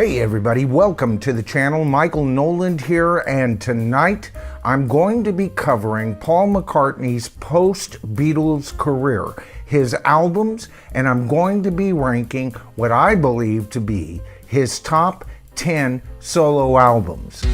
Hey everybody, welcome to the channel. Michael Noland here, and tonight I'm going to be covering Paul McCartney's post-Beatles career, his albums, and I'm going to be ranking what I believe to be his top 10 solo albums.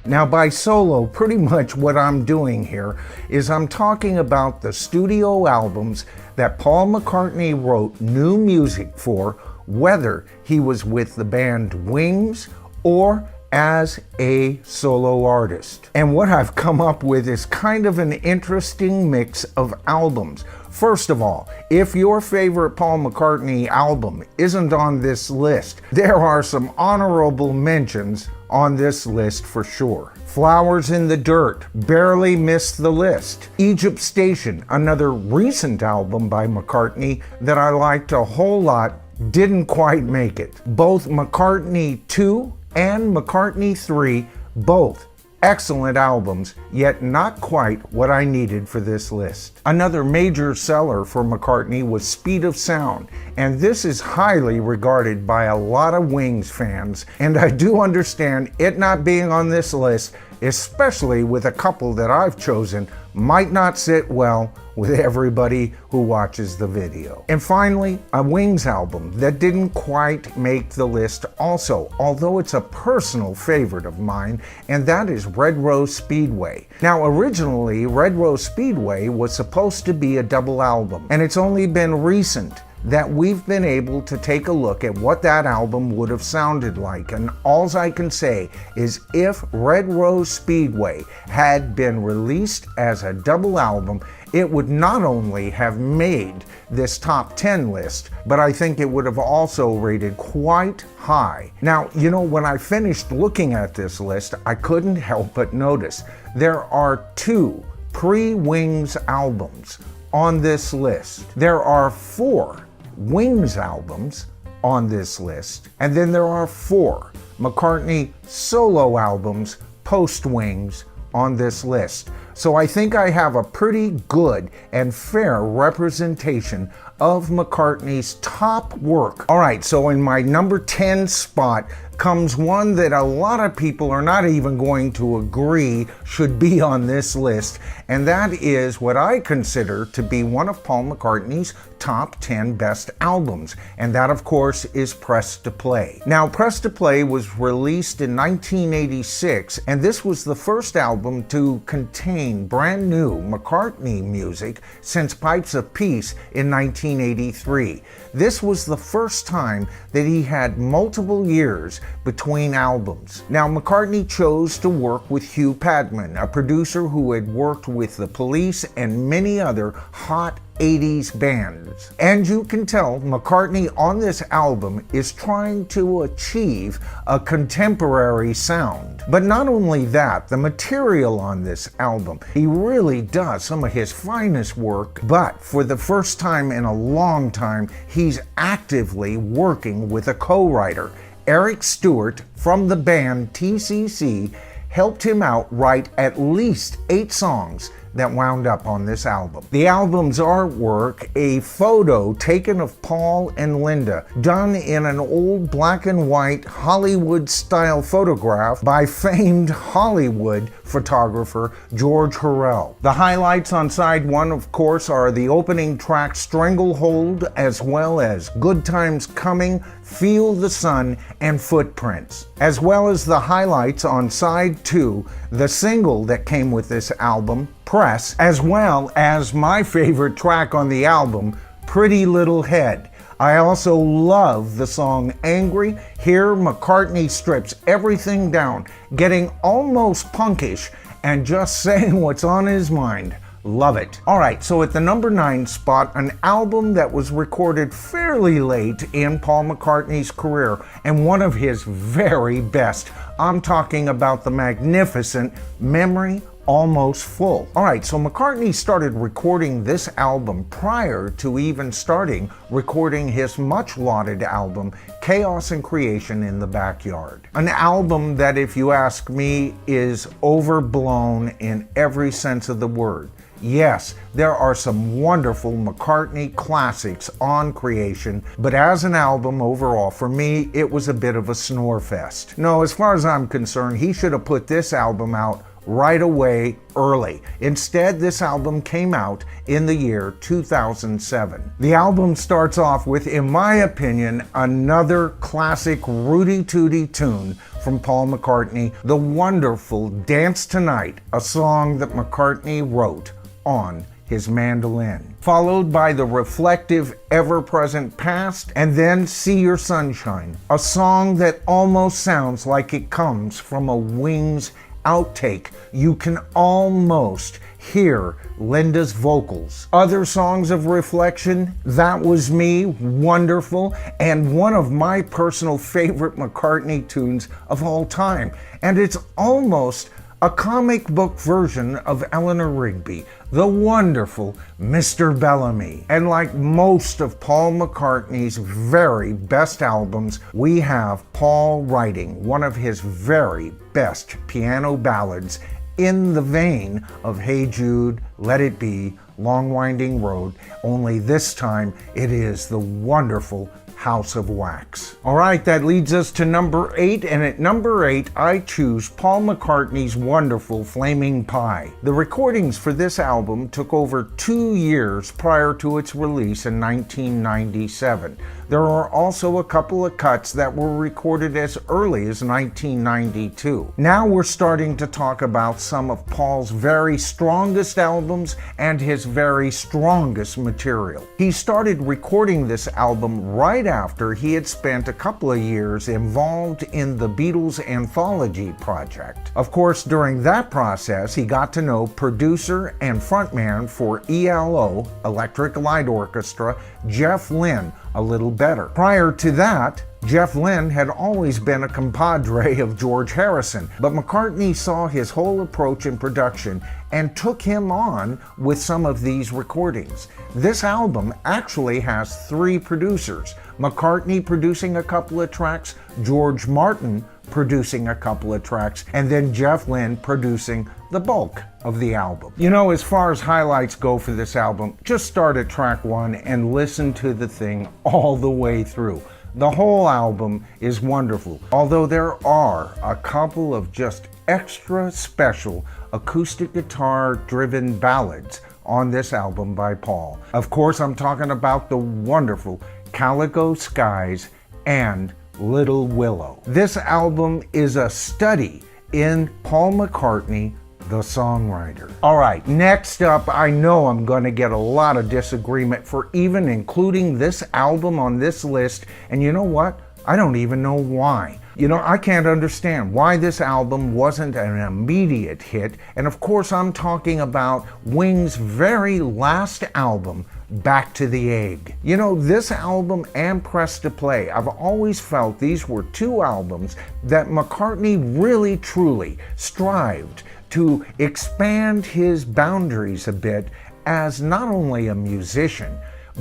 Now, by solo, pretty much what I'm doing here is I'm talking about the studio albums that Paul McCartney wrote new music for, whether he was with the band Wings or as a solo artist. And what I've come up with is kind of an interesting mix of albums. First of all, if your favorite Paul McCartney album isn't on this list, there are some honorable mentions on this list for sure. Flowers in the Dirt barely missed the list. Egypt Station, another recent album by McCartney that I liked a whole lot, didn't quite make it. Both McCartney 2 and McCartney 3, both excellent albums, yet not quite what I needed for this list. Another major seller for McCartney was Speed of Sound, and this is highly regarded by a lot of Wings fans, and I do understand it not being on this list, especially with a couple that I've chosen, might not sit well with everybody who watches the video. And finally, a Wings album that didn't quite make the list also, although it's a personal favorite of mine, and that is Red Rose Speedway. Now, originally, Red Rose Speedway was supposed to be a double album, and it's only been recent that we've been able to take a look at what that album would have sounded like, and alls I can say is if Red Rose Speedway had been released as a double album, it would not only have made this top 10 list, but I think it would have also rated quite high. Now, you know, when I finished looking at this list, I couldn't help but notice there are two pre-Wings albums on this list. There are 4 Wings albums on this list, and then there are 4 McCartney solo albums post-Wings on this list. So I think I have a pretty good and fair representation of McCartney's top work. All right, so in my number 10 spot comes one that a lot of people are not even going to agree should be on this list, and that is what I consider to be one of Paul McCartney's top 10 best albums, and that of course is Press to Play. Now, Press to Play was released in 1986, and this was the first album to contain brand new McCartney music since Pipes of Peace in 1983. This was the first time that he had multiple years between albums. Now, McCartney chose to work with Hugh Padgham, a producer who had worked with the Police and many other hot 80s bands. And you can tell McCartney on this album is trying to achieve a contemporary sound. But not only that, the material on this album, he really does some of his finest work, but for the first time in a long time, he's actively working with a co-writer. Eric Stewart from the band TCC helped him out write at least 8 songs that wound up on this album. The album's artwork, a photo taken of Paul and Linda, done in an old black and white Hollywood-style photograph by famed Hollywood photographer George Hurrell. The highlights on side 1, of course, are the opening track Stranglehold, as well as Good Times Coming, Feel the Sun, and Footprints. As well as the highlights on side 2, the single that came with this album, Press, as well as my favorite track on the album, Pretty Little Head. I also love the song Angry. Here, McCartney strips everything down, getting almost punkish and just saying what's on his mind. Love it. All right, so at the number 9 spot, an album that was recorded fairly late in Paul McCartney's career and one of his very best. I'm talking about the magnificent Memory Almost Full. All right, so McCartney started recording this album prior to even starting recording his much lauded album, Chaos and Creation in the Backyard. An album that, if you ask me, is overblown in every sense of the word. Yes, there are some wonderful McCartney classics on Creation, but as an album overall, for me, it was a bit of a snore fest. No, as far as I'm concerned, he should have put this album out right away early. Instead, this album came out in the year 2007. The album starts off with, in my opinion, another classic Rooty Tooty tune from Paul McCartney, the wonderful Dance Tonight, a song that McCartney wrote on his mandolin, followed by the reflective ever-present Past, and then See Your Sunshine, a song that almost sounds like it comes from a Wings outtake. You can almost hear Linda's vocals. Other songs of reflection, That Was Me, wonderful, and one of my personal favorite McCartney tunes of all time. And it's almost a comic book version of Eleanor Rigby, the wonderful Mr. Bellamy. And like most of Paul McCartney's very best albums, we have Paul writing one of his very best piano ballads in the vein of Hey Jude, Let It Be, Long Winding Road, only this time it is the wonderful House of Wax. All right, that leads us to number 8, and at number 8, I choose Paul McCartney's wonderful Flaming Pie. The recordings for this album took over 2 years prior to its release in 1997. There are also a couple of cuts that were recorded as early as 1992. Now we're starting to talk about some of Paul's very strongest albums and his very strongest material. He started recording this album right after he had spent a couple of years involved in the Beatles anthology project. Of course, during that process, he got to know producer and frontman for ELO, Electric Light Orchestra, Jeff Lynne, a little better. Prior to that, Jeff Lynne had always been a compadre of George Harrison, but McCartney saw his whole approach in production and took him on with some of these recordings. This album actually has 3 producers, McCartney producing a couple of tracks, George Martin producing a couple of tracks, and then Jeff Lynne producing the bulk of the album. You know, as far as highlights go for this album, just start at track 1 and listen to the thing all the way through. The whole album is wonderful, although there are a couple of just extra special acoustic guitar-driven ballads on this album by Paul. Of course, I'm talking about the wonderful Calico Skies and Little Willow. This album is a study in Paul McCartney, the songwriter. All right, next up, I know I'm going to get a lot of disagreement for even including this album on this list, and you know what? I don't even know why. You know, I can't understand why this album wasn't an immediate hit, and of course I'm talking about Wings' very last album, Back to the Egg. You know, this album and Press to Play, I've always felt these were 2 albums that McCartney really truly strived to expand his boundaries a bit as not only a musician,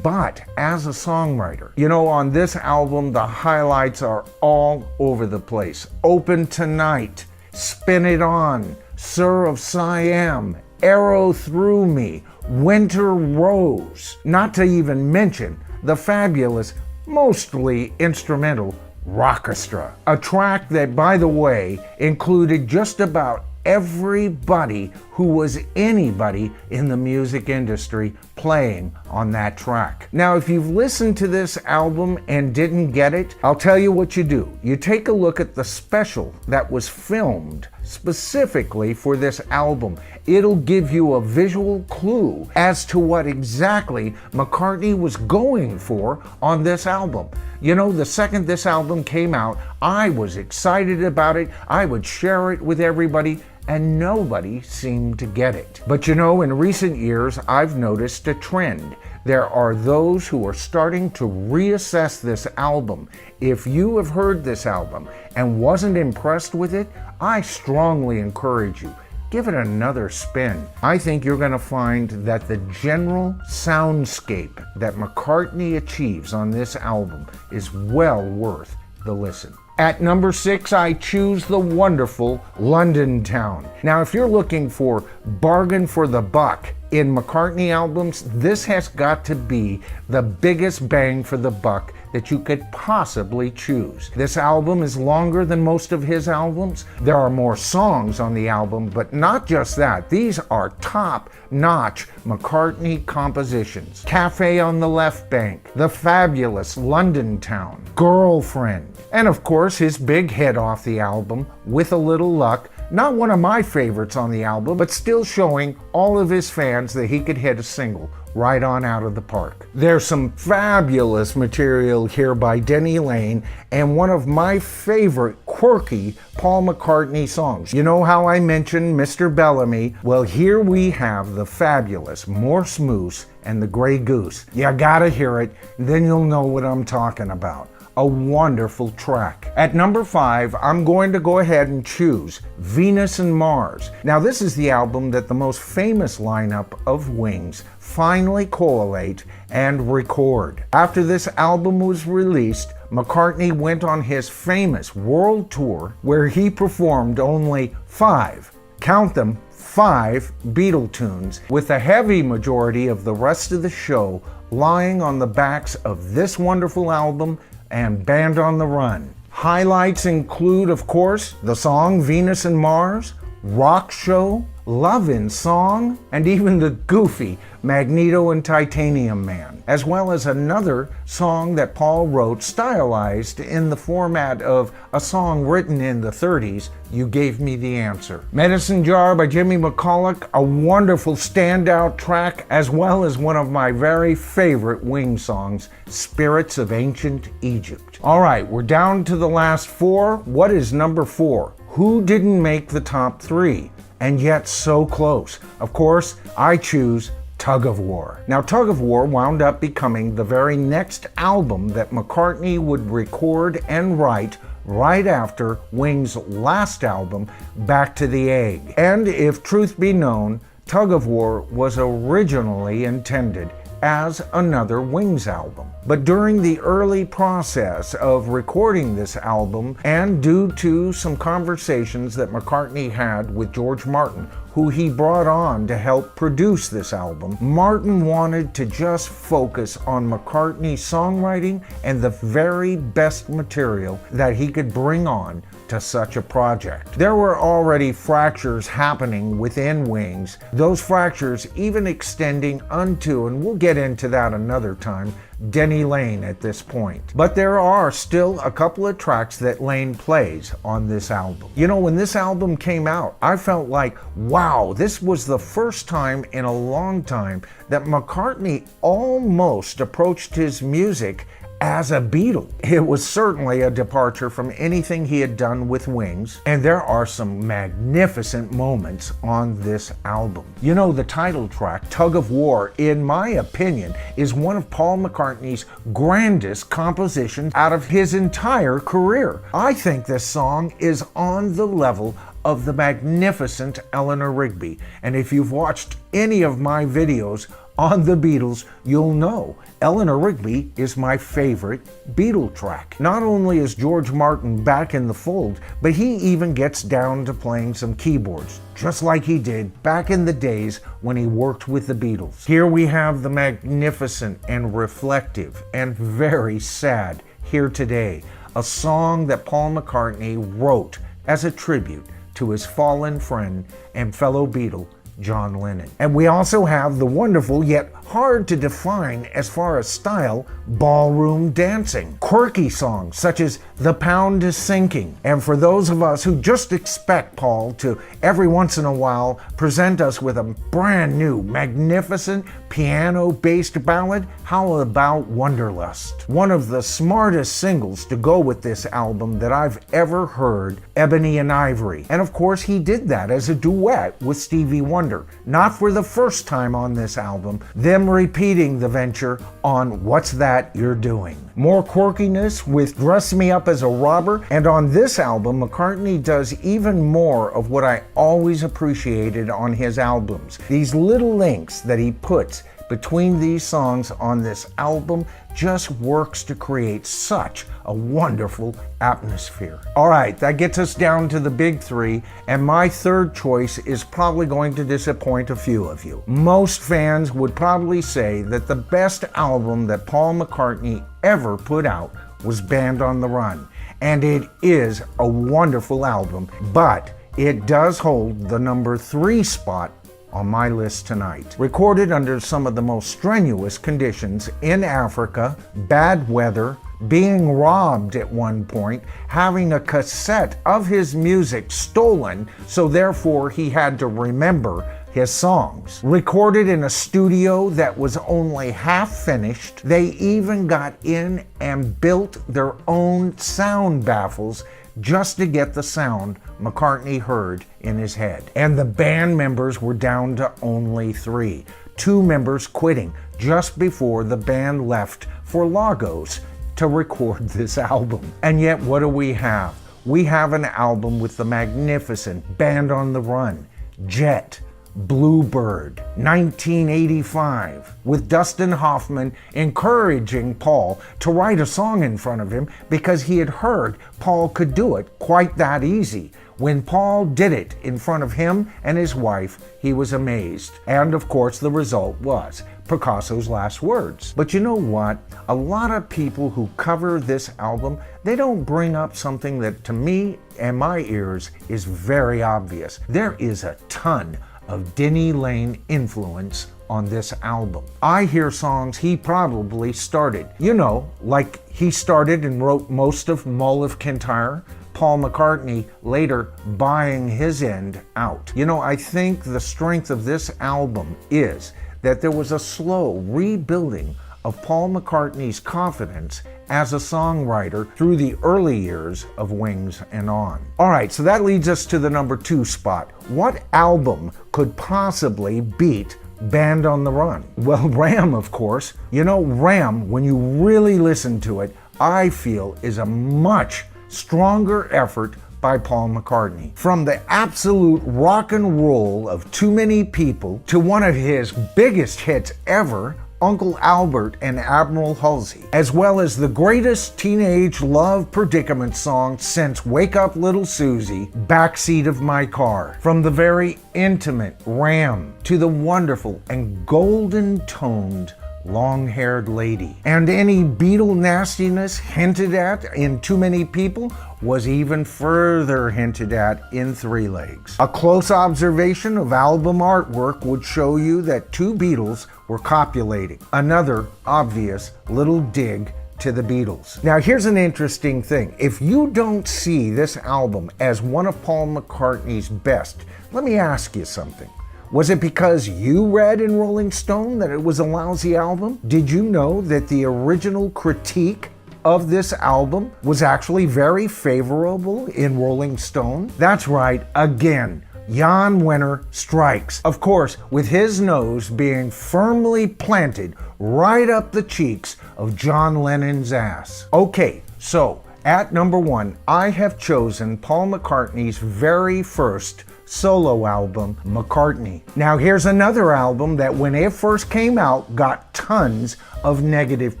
but as a songwriter. You know, on this album, the highlights are all over the place. Open Tonight, Spin It On, Sir of Siam, Arrow Through Me, Winter Rose, not to even mention the fabulous, mostly instrumental Rockestra, a track that, by the way, included just about everybody who was anybody in the music industry playing on that track. Now, if you've listened to this album and didn't get it, I'll tell you what you do. You take a look at the special that was filmed specifically for this album. It'll give you a visual clue as to what exactly McCartney was going for on this album. You know, the second this album came out, I was excited about it. I would share it with everybody, and nobody seemed to get it. But you know, in recent years, I've noticed a trend. There are those who are starting to reassess this album. If you have heard this album and wasn't impressed with it, I strongly encourage you, give it another spin. I think you're going to find that the general soundscape that McCartney achieves on this album is well worth the listen. At number 6, I choose the wonderful London Town. Now, if you're looking for bargain for the buck in McCartney albums, this has got to be the biggest bang for the buck that you could possibly choose. This album is longer than most of his albums. There are more songs on the album, but not just that. These are top-notch McCartney compositions. Cafe on the Left Bank, the fabulous London Town, Girlfriend, and of course his big hit off the album, With a Little Luck. Not one of my favorites on the album, but still showing all of his fans that he could hit a single right on out of the park. There's some fabulous material here by Denny Laine and one of my favorite quirky Paul McCartney songs. You know how I mentioned Mr. Bellamy? Well, here we have the fabulous Morse Moose and the Grey Goose. You gotta hear it, then you'll know what I'm talking about. A wonderful track. At number 5, I'm going to go ahead and choose Venus and Mars. Now, this is the album that the most famous lineup of Wings finally collate and record. After this album was released, McCartney went on his famous world tour where he performed only 5, count them, 5 Beatle tunes, with a heavy majority of the rest of the show lying on the backs of this wonderful album and Band on the Run. Highlights include, of course, the song Venus and Mars, Rock Show, Love in Song, and even the goofy Magneto and Titanium Man, as well as another song that Paul wrote stylized in the format of a song written in the 30s, You Gave Me the Answer. Medicine Jar by Jimmy McCulloch, a wonderful standout track, as well as one of my very favorite Wing songs, Spirits of Ancient Egypt. All right, we're down to the last 4. What is number 4? Who didn't make the top 3? And yet so close. Of course, I choose Tug of War. Now, Tug of War wound up becoming the very next album that McCartney would record and write right after Wings' last album, Back to the Egg. And if truth be known, Tug of War was originally intended as another Wings album. But during the early process of recording this album, and due to some conversations that McCartney had with George Martin, who he brought on to help produce this album, Martin wanted to just focus on McCartney's songwriting and the very best material that he could bring on to such a project. There were already fractures happening within Wings, those fractures even extending unto, and we'll get into that another time, Denny Laine at this point. But there are still a couple of tracks that Laine plays on this album. You know, when this album came out, I felt like, wow, this was the first time in a long time that McCartney almost approached his music as a Beatle. It was certainly a departure from anything he had done with Wings, and there are some magnificent moments on this album. You know, the title track, Tug of War, in my opinion, is one of Paul McCartney's grandest compositions out of his entire career. I think this song is on the level of the magnificent Eleanor Rigby, and if you've watched any of my videos on the Beatles, you'll know Eleanor Rigby is my favorite Beatle track. Not only is George Martin back in the fold, but he even gets down to playing some keyboards, just like he did back in the days when he worked with the Beatles. Here we have the magnificent and reflective and very sad Here Today, a song that Paul McCartney wrote as a tribute to his fallen friend and fellow Beatle, John Lennon. And we also have the wonderful yet hard to define as far as style, ballroom dancing. Quirky songs such as The Pound is Sinking. And for those of us who just expect Paul to every once in a while present us with a brand new, magnificent piano-based ballad, how about Wanderlust? One of the smartest singles to go with this album that I've ever heard, Ebony and Ivory. And of course he did that as a duet with Stevie Wonder. Not for the first time on this album, them repeating the venture on What's That You're Doing. More quirkiness with Dress Me Up as a Robber, and on this album, McCartney does even more of what I always appreciated on his albums. These little links that he puts between these songs on this album just works to create such a wonderful atmosphere. All right, that gets us down to the big three, and my third choice is probably going to disappoint a few of you. Most fans would probably say that the best album that Paul McCartney ever put out was Band on the Run, and it is a wonderful album, but it does hold the number 3 spot on my list tonight. Recorded under some of the most strenuous conditions in Africa, bad weather, being robbed at one point, having a cassette of his music stolen, so therefore he had to remember his songs. Recorded in a studio that was only half finished, they even got in and built their own sound baffles just to get the sound McCartney heard in his head. And the band members were down to only 3. 2 members quitting just before the band left for Lagos to record this album. And yet what do we have? We have an album with the magnificent Band on the Run, Jet, Bluebird, 1985, with Dustin Hoffman encouraging Paul to write a song in front of him because he had heard Paul could do it quite that easy. When Paul did it in front of him and his wife, he was amazed. And of course, the result was Picasso's last words. But you know what? A lot of people who cover this album, they don't bring up something that to me and my ears is very obvious. There is a ton of Denny Laine influence on this album. I hear songs he probably started. You know, like he started and wrote most of Mull of Kintyre, Paul McCartney later buying his end out. You know, I think the strength of this album is that there was a slow rebuilding of Paul McCartney's confidence as a songwriter through the early years of Wings and on. All right, so that leads us to the number 2 spot. What album could possibly beat Band on the Run? Well, Ram, of course. You know, Ram, when you really listen to it, I feel is a much stronger effort by Paul McCartney. From the absolute rock and roll of Too Many People to one of his biggest hits ever, Uncle Albert and Admiral Halsey, as well as the greatest teenage love predicament song since Wake Up Little Susie, Backseat of My Car. From the very intimate Ram to the wonderful and golden-toned Long-Haired Lady. And any Beatle nastiness hinted at in Too Many People was even further hinted at in Three Legs. A close observation of album artwork would show you that 2 Beatles were copulating. Another obvious little dig to the Beatles. Now here's an interesting thing. If you don't see this album as one of Paul McCartney's best, let me ask you something. Was it because you read in Rolling Stone that it was a lousy album? Did you know that the original critique of this album was actually very favorable in Rolling Stone? That's right, again, Jan Wenner strikes. Of course, with his nose being firmly planted right up the cheeks of John Lennon's ass. Okay, so at number 1, I have chosen Paul McCartney's very first solo album, McCartney. Now here's another album that when it first came out got tons of negative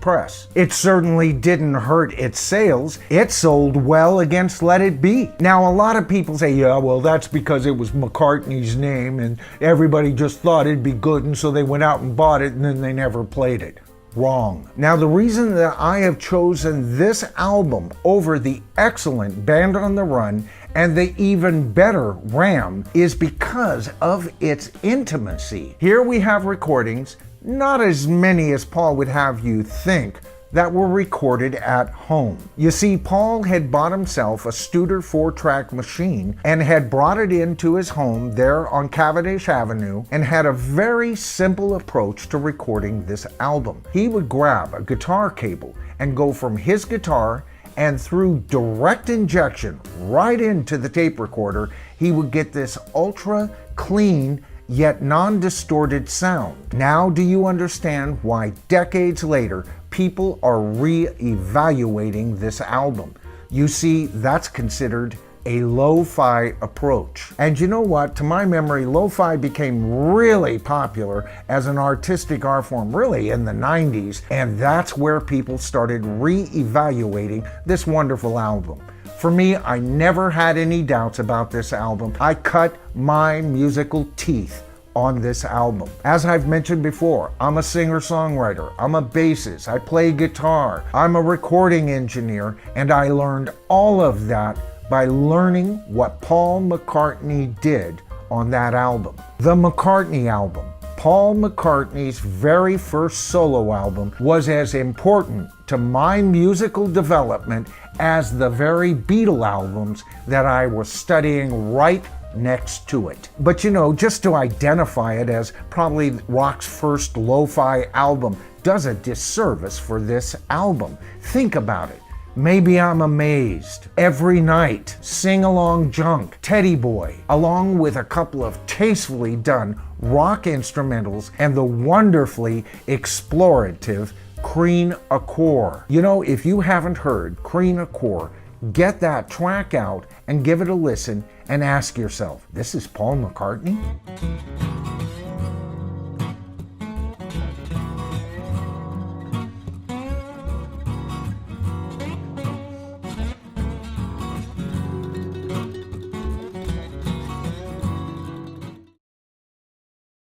press. It certainly didn't hurt its sales. It sold well against Let It Be. Now a lot of people say, yeah, well that's because it was McCartney's name and everybody just thought it'd be good and so they went out and bought it and then they never played it. Wrong. Now the reason that I have chosen this album over the excellent Band on the Run and the even better Ram is because of its intimacy. Here we have recordings, not as many as Paul would have you think, that were recorded at home. You see, Paul had bought himself a Studer 4-track machine and had brought it into his home there on Cavendish Avenue and had a very simple approach to recording this album. He would grab a guitar cable and go from his guitar and through direct injection right into the tape recorder, he would get this ultra clean yet non-distorted sound. Now do you understand why decades later people are re-evaluating this album? You see, that's considered a lo-fi approach. And you know what? To my memory, lo-fi became really popular as an artistic art form really in the 90s, and that's where people started re-evaluating this wonderful album. For me, I never had any doubts about this album. I cut my musical teeth on this album. As I've mentioned before, I'm a singer-songwriter, I'm a bassist, I play guitar, I'm a recording engineer, and I learned all of that by learning what Paul McCartney did on that album. The McCartney album, Paul McCartney's very first solo album, was as important to my musical development as the very Beatle albums that I was studying right next to it. But you know, just to identify it as probably rock's first lo-fi album does a disservice for this album. Think about it. Maybe I'm Amazed, Every Night, Sing Along Junk, Teddy Boy, along with a couple of tastefully done rock instrumentals and the wonderfully explorative Creen Accord. You know, if you haven't heard Creen Accord, get that track out and give it a listen and ask yourself, this is Paul McCartney?